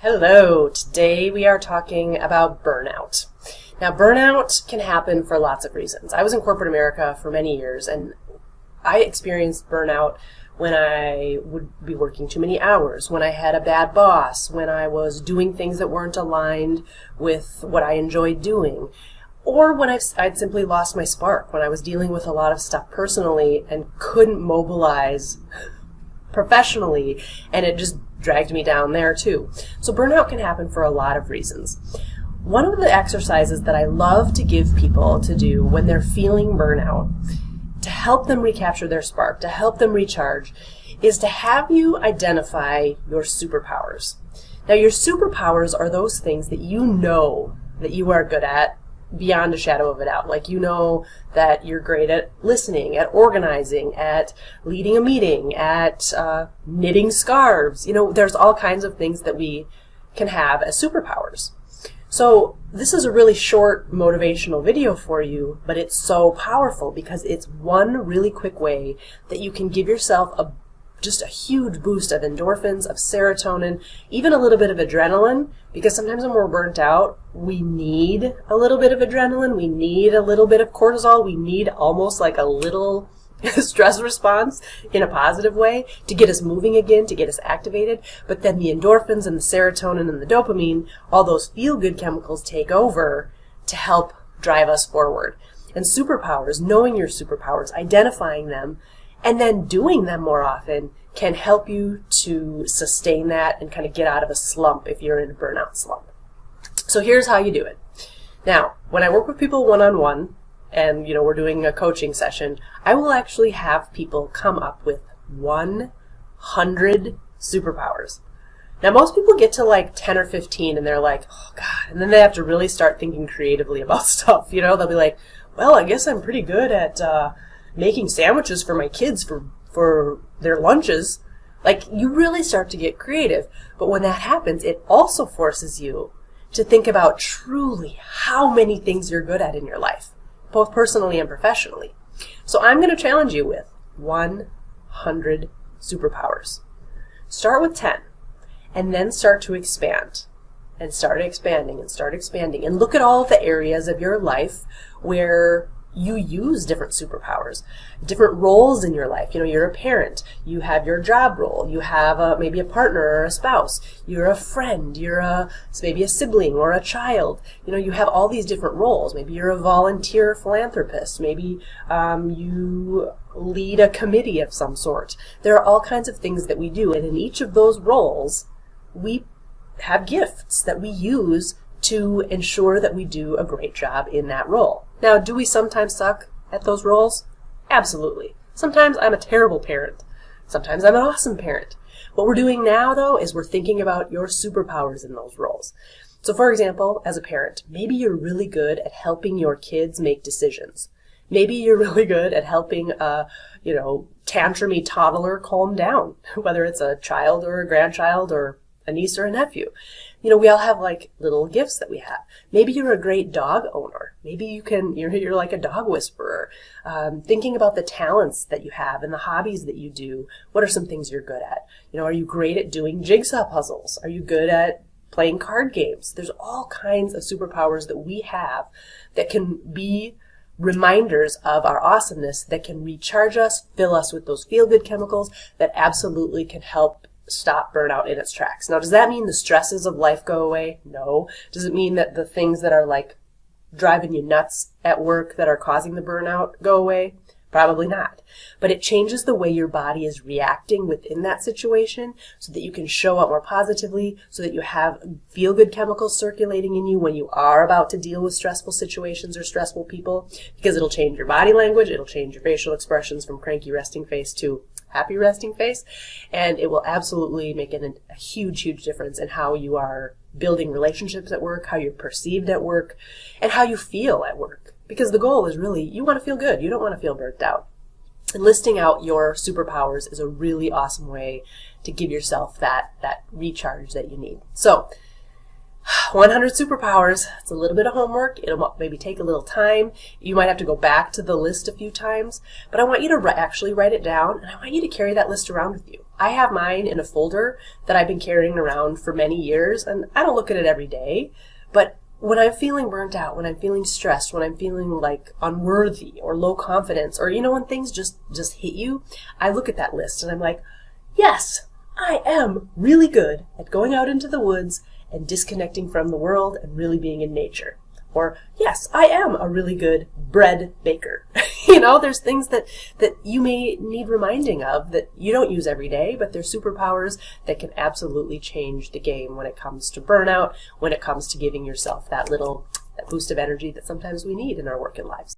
Hello, today we are talking about burnout. Now, burnout can happen for lots of reasons. I was in corporate America for many years, and I experienced burnout when I would be working too many hours, when I had a bad boss, when I was doing things that weren't aligned with what I enjoyed doing, or when I'd simply lost my spark, when I was dealing with a lot of stuff personally and couldn't mobilize professionally, and it just dragged me down there too. So burnout can happen for a lot of reasons. One of the exercises that I love to give people to do when they're feeling burnout, to help them recapture their spark, to help them recharge, is to have you identify your superpowers. Now, your superpowers are those things that you know that you are good at beyond a shadow of a doubt. Like, you know that you're great at listening, at organizing, at leading a meeting, at knitting scarves. You know, there's all kinds of things that we can have as superpowers. So this is a really short motivational video for you, but it's so powerful because it's one really quick way that you can give yourself just a huge boost of endorphins, of serotonin, even a little bit of adrenaline, because sometimes when we're burnt out, we need a little bit of adrenaline, we need a little bit of cortisol, we need almost like a little stress response in a positive way to get us moving again, to get us activated. But then the endorphins and the serotonin and the dopamine, all those feel-good chemicals take over to help drive us forward. And superpowers, knowing your superpowers, identifying them, and then doing them more often can help you to sustain that and kind of get out of a slump if you're in a burnout slump. So here's how you do it. Now, when I work with people one-on-one, and we're doing a coaching session, I will actually have people come up with 100 superpowers. Now, most people get to like 10 or 15 and they're like, oh God, and then they have to really start thinking creatively about stuff. They'll be like, well, I guess I'm pretty good at making sandwiches for my kids for their lunches. Like, you really start to get creative. But when that happens, it also forces you to think about truly how many things you're good at in your life, both personally and professionally. So I'm going to challenge you with 100 superpowers. Start with 10, and then start to expand, and start expanding, and look at all the areas of your life where you use different superpowers, different roles in your life. You're a parent, you have your job role, you have maybe a partner or a spouse, you're a friend, you're maybe a sibling or a child. You have all these different roles. Maybe you're a volunteer philanthropist, maybe you lead a committee of some sort. There are all kinds of things that we do, and in each of those roles, we have gifts that we use to ensure that we do a great job in that role. Now, do we sometimes suck at those roles? Absolutely. Sometimes I'm a terrible parent. Sometimes I'm an awesome parent. What we're doing now, though, is we're thinking about your superpowers in those roles. So, for example, as a parent, maybe you're really good at helping your kids make decisions. Maybe you're really good at helping a, tantrumy toddler calm down, whether it's a child or a grandchild or a niece or a nephew. We all have like little gifts that we have. Maybe you're a great dog owner. Maybe you're like a dog whisperer. Thinking about the talents that you have and the hobbies that you do. What are some things you're good at? Are you great at doing jigsaw puzzles? Are you good at playing card games? There's all kinds of superpowers that we have that can be reminders of our awesomeness, that can recharge us, fill us with those feel-good chemicals that absolutely can help stop burnout in its tracks. Now, does that mean the stresses of life go away? No. Does it mean that the things that are like driving you nuts at work that are causing the burnout go away? Probably not. But it changes the way your body is reacting within that situation so that you can show up more positively, so that you have feel-good chemicals circulating in you when you are about to deal with stressful situations or stressful people, because it'll change your body language, it'll change your facial expressions from cranky resting face to happy resting face, and it will absolutely make a huge, huge difference in how you are building relationships at work, how you're perceived at work, and how you feel at work. Because the goal is really, you want to feel good. You don't want to feel burnt out. And listing out your superpowers is a really awesome way to give yourself that recharge that you need. So, 100 superpowers. It's a little bit of homework. It'll maybe take a little time. You might have to go back to the list a few times. But I want you to actually write it down, and I want you to carry that list around with you. I have mine in a folder that I've been carrying around for many years, and I don't look at it every day, but when I'm feeling burnt out, when I'm feeling stressed, when I'm feeling like unworthy or low confidence, or when things just hit you, I look at that list and I'm like, yes, I am really good at going out into the woods and disconnecting from the world and really being in nature. Or, yes, I am a really good bread baker. There's things that you may need reminding of that you don't use every day, but they're superpowers that can absolutely change the game when it comes to burnout, when it comes to giving yourself that boost of energy that sometimes we need in our work and lives.